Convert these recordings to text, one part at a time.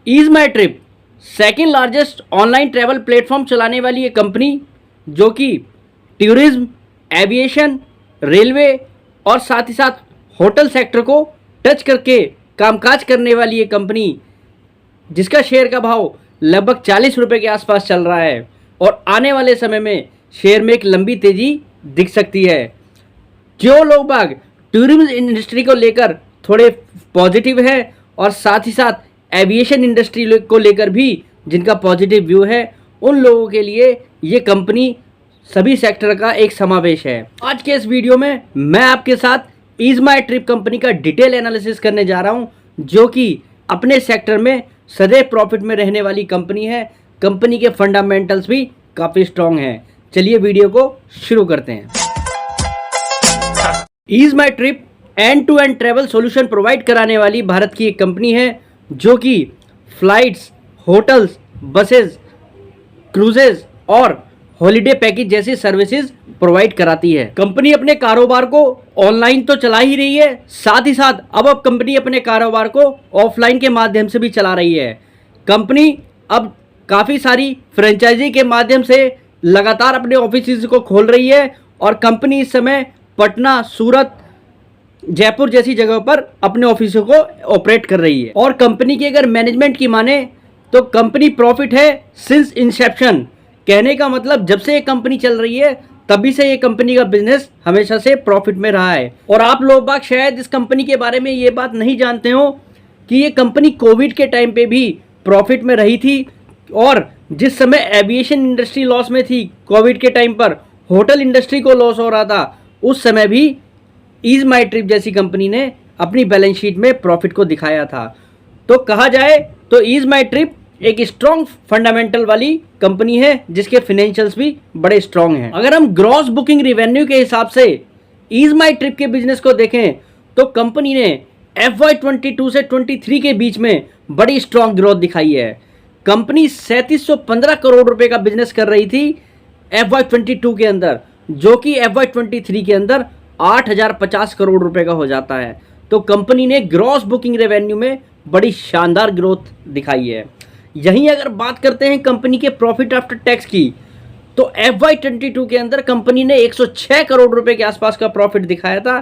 Ease माई trip second largest online travel platform चलाने वाली ये कंपनी जो कि टूरिज्म, एविएशन, रेलवे और साथ ही साथ होटल सेक्टर को टच करके कामकाज करने वाली ये कंपनी जिसका शेयर का भाव लगभग 40 रुपये के आसपास चल रहा है और आने वाले समय में शेयर में एक लंबी तेज़ी दिख सकती है। जो लोग बाग टूरिज्म इंडस्ट्री को लेकर थोड़े पॉजिटिव है और साथ ही साथ एविएशन इंडस्ट्री को लेकर भी जिनका पॉजिटिव व्यू है, उन लोगों के लिए ये कंपनी सभी सेक्टर का एक समावेश है। आज के इस वीडियो में मैं आपके साथ ईज माई ट्रिप कंपनी का डिटेल एनालिसिस करने जा रहा हूँ, जो कि अपने सेक्टर में सदैव प्रॉफिट में रहने वाली कंपनी है। कंपनी के फंडामेंटल्स भी काफ़ी स्ट्रॉन्ग हैं। चलिए वीडियो को शुरू करते हैं। Ease my trip end to end travel solution provide कराने वाली भारत की एक कंपनी है जो कि फ्लाइट्स, होटल्स, बसेस, क्रूजेज और हॉलिडे पैकेज जैसी सर्विसेज प्रोवाइड कराती है। कंपनी अपने कारोबार को ऑनलाइन तो चला ही रही है, साथ ही साथ अब कंपनी अपने कारोबार को ऑफलाइन के माध्यम से भी चला रही है। कंपनी अब काफ़ी सारी फ्रेंचाइजी के माध्यम से लगातार अपने ऑफिस को खोल रही है और कंपनी इस समय पटना, सूरत, जयपुर जैसी जगहों पर अपने ऑफिसों को ऑपरेट कर रही है। और कंपनी की अगर मैनेजमेंट की माने तो कंपनी प्रॉफिट है सिंस इंसेप्शन। कहने का मतलब जब से ये कंपनी चल रही है तभी से ये कंपनी का बिजनेस हमेशा से प्रॉफिट में रहा है। और आप लोग बाग शायद इस कंपनी के बारे में ये बात नहीं जानते हो कि ये कंपनी कोविड के टाइम पे भी प्रॉफिट में रही थी और जिस समय एविएशन इंडस्ट्री लॉस में थी, कोविड के टाइम पर होटल इंडस्ट्री को लॉस हो रहा था, उस समय भी ईज माई ट्रिप जैसी कंपनी ने अपनी बैलेंस शीट में प्रॉफिट को दिखाया था। तो कहा जाए तो ईज माई ट्रिप एक स्ट्रॉन्ग फंडामेंटल वाली कंपनी है जिसके फाइनेंशियल्स भी बड़े स्ट्रॉन्ग हैं। अगर हम ग्रॉस बुकिंग रिवेन्यू के हिसाब से ईज माई ट्रिप के बिजनेस को देखें तो कंपनी ने FY22 से 23 के बीच में बड़ी स्ट्रॉन्ग ग्रोथ दिखाई है। कंपनी 3715 करोड़ रुपए का बिजनेस कर रही थी FY22 के अंदर, जो कि FY23 के अंदर 8050 करोड़ रुपए का हो जाता है। तो कंपनी ने ग्रॉस बुकिंग रेवेन्यू में बड़ी शानदार ग्रोथ दिखाई है। यहीं अगर बात करते हैं कंपनी के प्रॉफिट आफ्टर टैक्स की तो FY22 के अंदर कंपनी ने 106 करोड़ रुपए के आसपास का प्रॉफिट दिखाया था।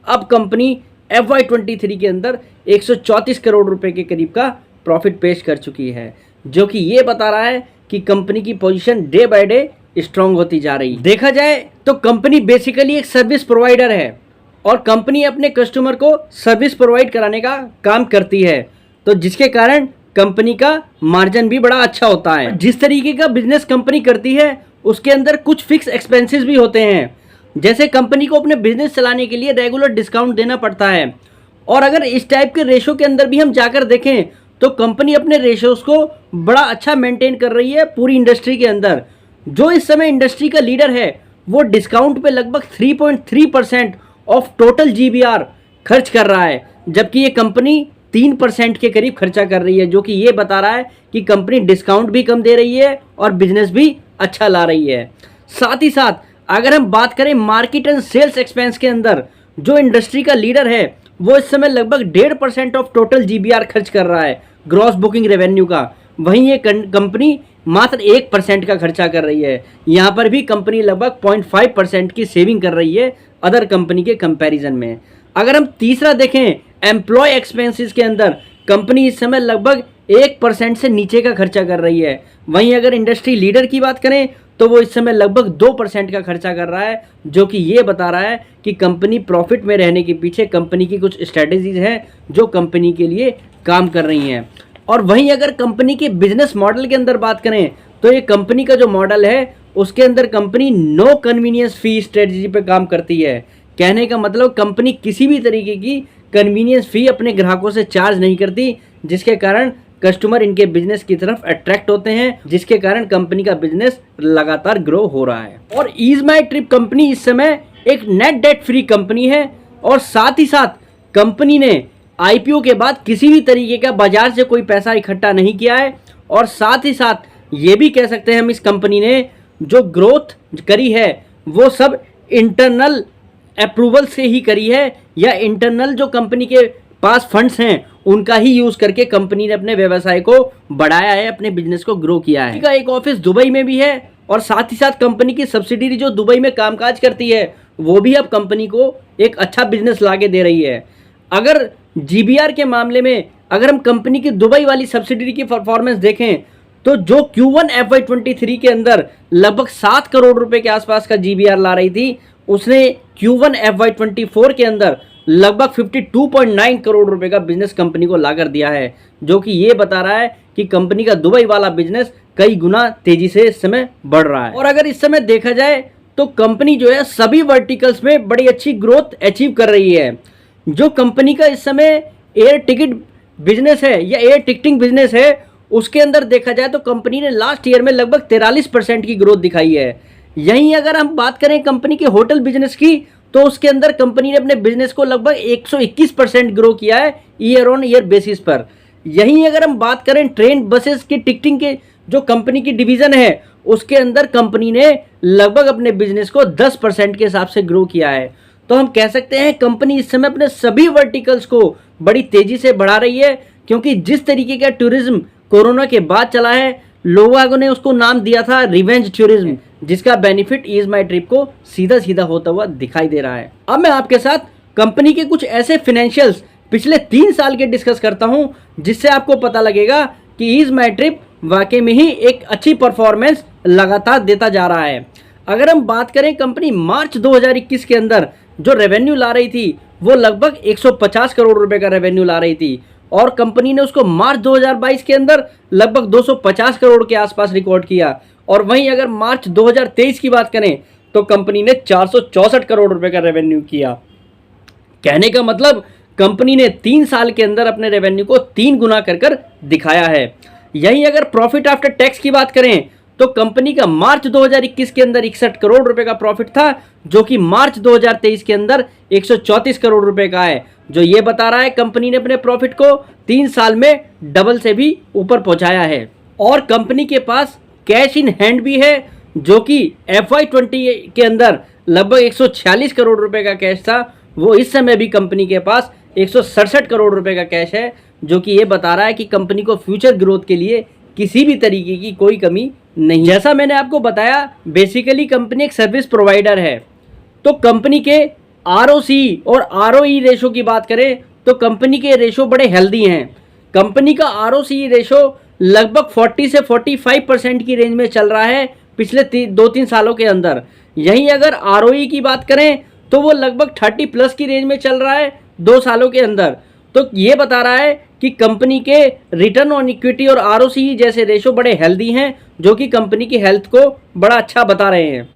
अब कंपनी FY23 के अंदर 134 करोड़ रुपए के करीब का प्रॉफिट पेश कर चुकी है, जो कि ये बता रहा है कि कंपनी की position day by day strong होती जा रही है। देखा जाए तो कंपनी बेसिकली एक सर्विस प्रोवाइडर है और कंपनी अपने कस्टमर को सर्विस प्रोवाइड कराने का काम करती है, तो जिसके कारण कंपनी का मार्जिन भी बड़ा अच्छा होता है। जिस तरीके का बिजनेस कंपनी करती है उसके अंदर कुछ फिक्स एक्सपेंसेस भी होते हैं, जैसे कंपनी को अपने बिजनेस चलाने के लिए रेगुलर डिस्काउंट देना पड़ता है। और अगर इस टाइप के रेशो के अंदर भी हम जाकर देखें तो कंपनी अपने रेशोज को बड़ा अच्छा मेंटेन कर रही है पूरी इंडस्ट्री के अंदर। जो इस समय इंडस्ट्री का लीडर है वो डिस्काउंट पे लगभग 3.3% ऑफ टोटल GBR खर्च कर रहा है, जबकि ये कंपनी 3% के करीब खर्चा कर रही है, जो कि ये बता रहा है कि कंपनी डिस्काउंट भी कम दे रही है और बिजनेस भी अच्छा ला रही है। साथ ही साथ अगर हम बात करें मार्केट एंड सेल्स एक्सपेंस के अंदर, जो इंडस्ट्री का लीडर है वो इस समय लगभग 1.5% ऑफ टोटल GBR खर्च कर रहा है ग्रॉस बुकिंग रेवेन्यू का। वहीं ये कंपनी मात्र 1% का खर्चा कर रही है। यहाँ पर भी कंपनी लगभग 0.5% की सेविंग कर रही है अदर कंपनी के कंपैरिजन में। अगर हम तीसरा देखें एम्प्लॉय एक्सपेंसेस के अंदर, कंपनी इस समय लगभग 1% से नीचे का खर्चा कर रही है। वहीं अगर इंडस्ट्री लीडर की बात करें तो वो इस समय लगभग 2% का खर्चा कर रहा है, जो कि ये बता रहा है कि कंपनी प्रॉफिट में रहने के पीछे कंपनी की कुछ स्ट्रैटेजीज हैं जो कंपनी के लिए काम कर रही हैं। और वहीं अगर कंपनी के बिजनेस मॉडल के अंदर बात करें तो ये कंपनी का जो मॉडल है उसके अंदर कंपनी नो कन्वीनियंस फी स्ट्रेटजी पे काम करती है। कहने का मतलब कंपनी किसी भी तरीके की कन्वीनियंस फी अपने ग्राहकों से चार्ज नहीं करती, जिसके कारण कस्टमर इनके बिजनेस की तरफ अट्रैक्ट होते हैं, जिसके कारण कंपनी का बिजनेस लगातार ग्रो हो रहा है। और ईज माई ट्रिप कंपनी इस समय एक नेट डेट फ्री कंपनी है और साथ ही साथ कंपनी ने IPO के बाद किसी भी तरीके का बाजार से कोई पैसा इकट्ठा नहीं किया है। और साथ ही साथ ये भी कह सकते हैं हम इस कंपनी ने जो ग्रोथ करी है वो सब इंटरनल अप्रूवल से ही करी है, या इंटरनल जो कंपनी के पास फंड्स हैं उनका ही यूज करके कंपनी ने अपने व्यवसाय को बढ़ाया है, अपने बिजनेस को ग्रो किया है। का एक ऑफिस दुबई में भी है और साथ ही साथ कंपनी की सब्सिडरी जो दुबई में कामकाज करती है वो भी अब कंपनी को एक अच्छा बिजनेस लाके दे रही है। अगर जीबीआर के मामले में अगर हम कंपनी की दुबई वाली सब्सिडरी की परफॉर्मेंस देखें तो जो Q1 FY23 के अंदर लगभग 7 करोड़ रुपए के आसपास का जीबीआर ला रही थी, उसने Q1 FY24 के अंदर लगभग 52.9 करोड़ रुपए का बिजनेस कंपनी को ला कर दिया है, जो कि ये बता रहा है कि कंपनी का दुबई वाला बिजनेस कई गुना तेजी से इस समय बढ़ रहा है। और अगर इस समय देखा जाए तो कंपनी जो है सभी वर्टिकल्स में बड़ी अच्छी ग्रोथ अचीव कर रही है। जो कंपनी का इस समय एयर टिकट बिजनेस है या एयर टिकटिंग बिजनेस है, उसके अंदर देखा जाए तो कंपनी ने लास्ट ईयर में लगभग 43% की ग्रोथ दिखाई है। यहीं अगर हम बात करें कंपनी के होटल बिजनेस की तो उसके अंदर कंपनी ने अपने बिजनेस को लगभग 121% ग्रो किया है ईयर ऑन ईयर बेसिस पर। यहीं अगर हम बात करें ट्रेन बसेस की टिकटिंग के जो कंपनी की डिवीजन है उसके अंदर कंपनी ने लगभग अपने बिजनेस को 10% के हिसाब से ग्रो किया है। तो हम कह सकते हैं कंपनी इस समय अपने सभी वर्टिकल्स को बड़ी तेजी से बढ़ा रही है, क्योंकि जिस तरीके का टूरिज्म कोरोना के बाद चला है, लोगों ने उसको नाम दिया था रिवेंज टूरिज्म, जिसका बेनिफिट ईज माई ट्रिप को सीधा सीधा होता हुआ दिखाई दे रहा है। अब मैं आपके साथ कंपनी के कुछ ऐसे फाइनेंशियल्स पिछले 3 साल के डिस्कस करता हूं, जिससे आपको पता लगेगा कि ईज माई ट्रिप वाकई में ही एक अच्छी परफॉर्मेंस लगातार देता जा रहा है। अगर हम बात करें कंपनी मार्च 2021 के अंदर जो रेवेन्यू ला रही थी वो लगभग 150 करोड़ रुपए का रेवेन्यू ला रही थी, और कंपनी ने उसको मार्च 2022 के अंदर लगभग 250 करोड़ के आसपास रिकॉर्ड किया। और वहीं अगर मार्च 2023 की बात करें तो कंपनी ने 464 करोड़ रुपए का रेवेन्यू किया। कहने का मतलब कंपनी ने 3 साल के अंदर अपने रेवेन्यू को 3 गुना कर दिखाया है। यहीं अगर प्रॉफिट आफ्टर टैक्स की बात करें तो कंपनी का मार्च 2021 के अंदर 61 करोड़ रुपए का प्रॉफिट था, जो कि मार्च 2023 के अंदर 134 करोड़ रुपए का है, जो ये बता रहा है कंपनी ने अपने प्रॉफिट को 3 साल में डबल से भी ऊपर पहुंचाया है। और कंपनी के पास कैश इन हैंड भी है, जो कि FY20 के अंदर लगभग 146 करोड़ रुपए का कैश था, वो इस समय भी कंपनी के पास 167 करोड़ रुपए का कैश है, जो कि ये बता रहा है कि कंपनी को फ्यूचर ग्रोथ के लिए किसी भी तरीके की कोई कमी नहीं। जैसा मैंने आपको बताया, बेसिकली कंपनी एक सर्विस प्रोवाइडर है, तो कंपनी के ROC और ROE रेशो की बात करें तो कंपनी के रेशो बड़े हेल्दी हैं। कंपनी का ROC रेशो लगभग 40 से 45% की रेंज में चल रहा है पिछले 2-3 सालों के अंदर। यहीं अगर ROE की बात करें तो वो लगभग 30+ की रेंज में चल रहा है 2 सालों के अंदर। तो ये बता रहा है कि कंपनी के रिटर्न ऑन इक्विटी और ROC जैसे रेशो बड़े हेल्दी हैं, जो कि कंपनी की हेल्थ को बड़ा अच्छा बता रहे हैं।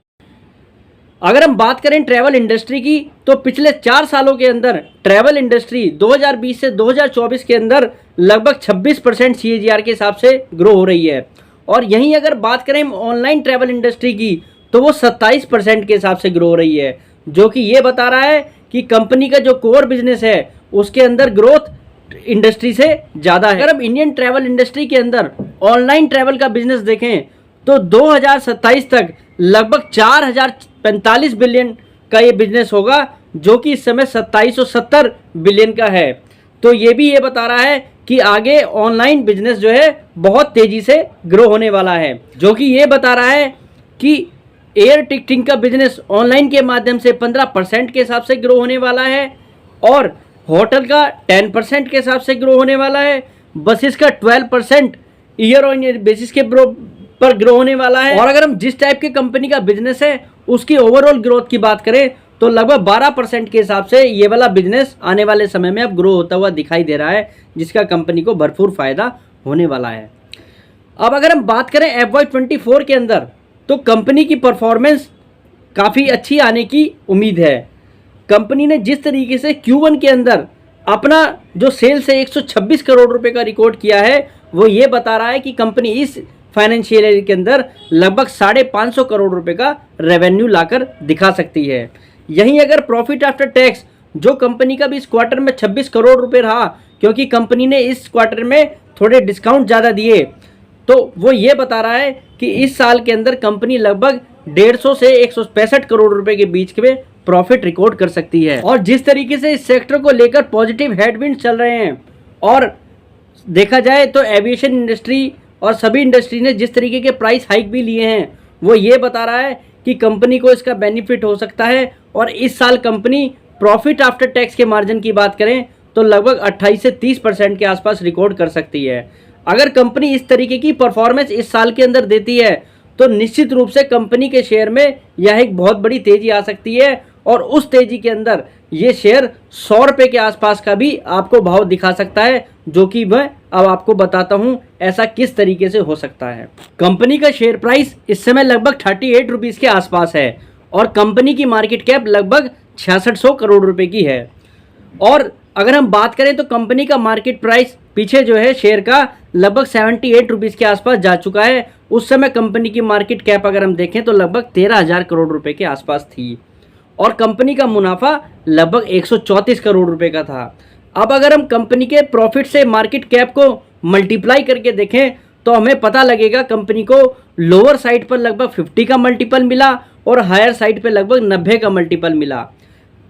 अगर हम बात करें ट्रैवल इंडस्ट्री की तो पिछले 4 सालों के अंदर ट्रैवल इंडस्ट्री 2020 से 2024 के अंदर लगभग 26% CAGR के हिसाब से ग्रो हो रही है। और यहीं अगर बात करें ऑनलाइन ट्रैवल इंडस्ट्री की तो वो 27% के हिसाब से ग्रो हो रही है, जो कि ये बता रहा है कि कंपनी का जो कोर बिजनेस है उसके अंदर ग्रोथ इंडस्ट्री से ज़्यादा है। अगर हम इंडियन ट्रैवल इंडस्ट्री के अंदर ऑनलाइन ट्रैवल का बिजनेस देखें तो 2027 तक लगभग 4045 बिलियन का ये बिजनेस होगा, जो कि इस समय 2770 बिलियन का है। तो ये भी ये बता रहा है कि आगे ऑनलाइन बिजनेस जो है बहुत तेज़ी से ग्रो होने वाला है, जो कि ये बता रहा है कि एयर टिकटिंग का बिजनेस ऑनलाइन के माध्यम से 15% के हिसाब से ग्रो होने वाला है, और होटल का 10% के हिसाब से ग्रो होने वाला है, बसेस का 12% ईयर ऑन ईयर बेसिस के पर ग्रो होने वाला है। और अगर हम जिस टाइप के कंपनी का बिजनेस है उसकी ओवरऑल ग्रोथ की बात करें तो लगभग 12% के हिसाब से ये वाला बिजनेस आने वाले समय में अब ग्रो होता हुआ दिखाई दे रहा है, जिसका कंपनी को भरपूर फायदा होने वाला है। अब अगर हम बात करें FY24 के अंदर तो कंपनी की परफॉर्मेंस काफ़ी अच्छी आने की उम्मीद है। कंपनी ने जिस तरीके से Q1 के अंदर अपना जो सेल्स है 126 करोड़ रुपए का रिकॉर्ड किया है, वो ये बता रहा है कि कंपनी इस फाइनेंशियल ईयर के अंदर लगभग 550 करोड़ रुपए का रेवेन्यू लाकर दिखा सकती है। यहीं अगर प्रॉफिट आफ्टर टैक्स जो कंपनी का भी इस क्वार्टर में 26 करोड़ रुपए रहा, क्योंकि कंपनी ने इस क्वार्टर में थोड़े डिस्काउंट ज़्यादा दिए, तो वो ये बता रहा है कि इस साल के अंदर कंपनी लगभग 150 से 165 करोड़ रुपए के बीच में प्रॉफिट रिकॉर्ड कर सकती है। और जिस तरीके से इस सेक्टर को लेकर पॉजिटिव हेडविंड चल रहे हैं और देखा जाए तो एविएशन इंडस्ट्री और सभी इंडस्ट्री ने जिस तरीके के प्राइस हाइक भी लिए हैं वो ये बता रहा है कि कंपनी को इसका बेनिफिट हो सकता है। और इस साल कंपनी प्रॉफिट आफ्टर टैक्स के मार्जिन की बात करें तो लगभग 28 से 30% के आसपास रिकॉर्ड कर सकती है। अगर कंपनी इस तरीके की परफॉर्मेंस इस साल के अंदर देती है तो निश्चित रूप से कंपनी के शेयर में यह एक बहुत बड़ी तेजी आ सकती है और उस तेजी के अंदर ये शेयर 100 रुपये के आसपास का भी आपको भाव दिखा सकता है, जो कि मैं अब आपको बताता हूं ऐसा किस तरीके से हो सकता है। कंपनी का शेयर प्राइस इस समय लगभग 38 रुपीज़ के आसपास है और कंपनी की मार्केट कैप लगभग 6600 करोड़ रुपए की है। और अगर हम बात करें तो कंपनी का मार्केट प्राइस पीछे जो है शेयर का लगभग 78 रुपीज़ के आसपास जा चुका है। उस समय कंपनी की मार्केट कैप अगर हम देखें तो लगभग 13,000 करोड़ रुपए के आसपास थी और कंपनी का मुनाफा लगभग 134 करोड़ रुपए का था। अब अगर हम कंपनी के प्रॉफिट से मार्केट कैप को मल्टीप्लाई करके देखें तो हमें पता लगेगा कंपनी को लोअर साइड पर लगभग 50 का मल्टीपल मिला और हायर साइड पर लगभग 90 का मल्टीपल मिला।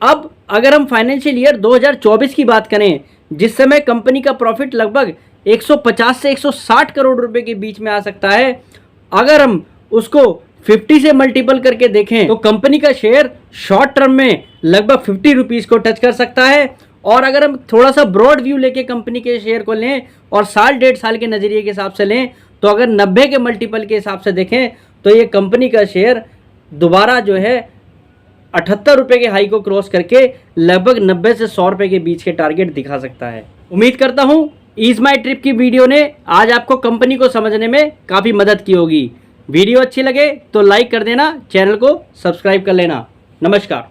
अब अगर हम फाइनेंशियल ईयर 2024 की बात करें जिस समय कंपनी का प्रॉफिट लगभग 150 से 160 करोड़ रुपए के बीच में आ सकता है, अगर हम उसको 50 से मल्टीपल करके देखें तो कंपनी का शेयर शॉर्ट टर्म में लगभग 50 रुपीज़ को टच कर सकता है। और अगर हम थोड़ा सा ब्रॉड व्यू लेके कंपनी के शेयर को लें और साल 1.5 साल के नज़रिए के हिसाब से लें तो अगर 90 के मल्टीपल के हिसाब से देखें तो ये कंपनी का शेयर दोबारा जो है 78 रुपये के हाई को क्रॉस करके लगभग 90 से 100 रुपये के बीच के टारगेट दिखा सकता है। उम्मीद करता हूँ ईज माई ट्रिप की वीडियो ने आज आपको कंपनी को समझने में काफ़ी मदद की होगी। वीडियो अच्छी लगे तो लाइक कर देना, चैनल को सब्सक्राइब कर लेना। नमस्कार।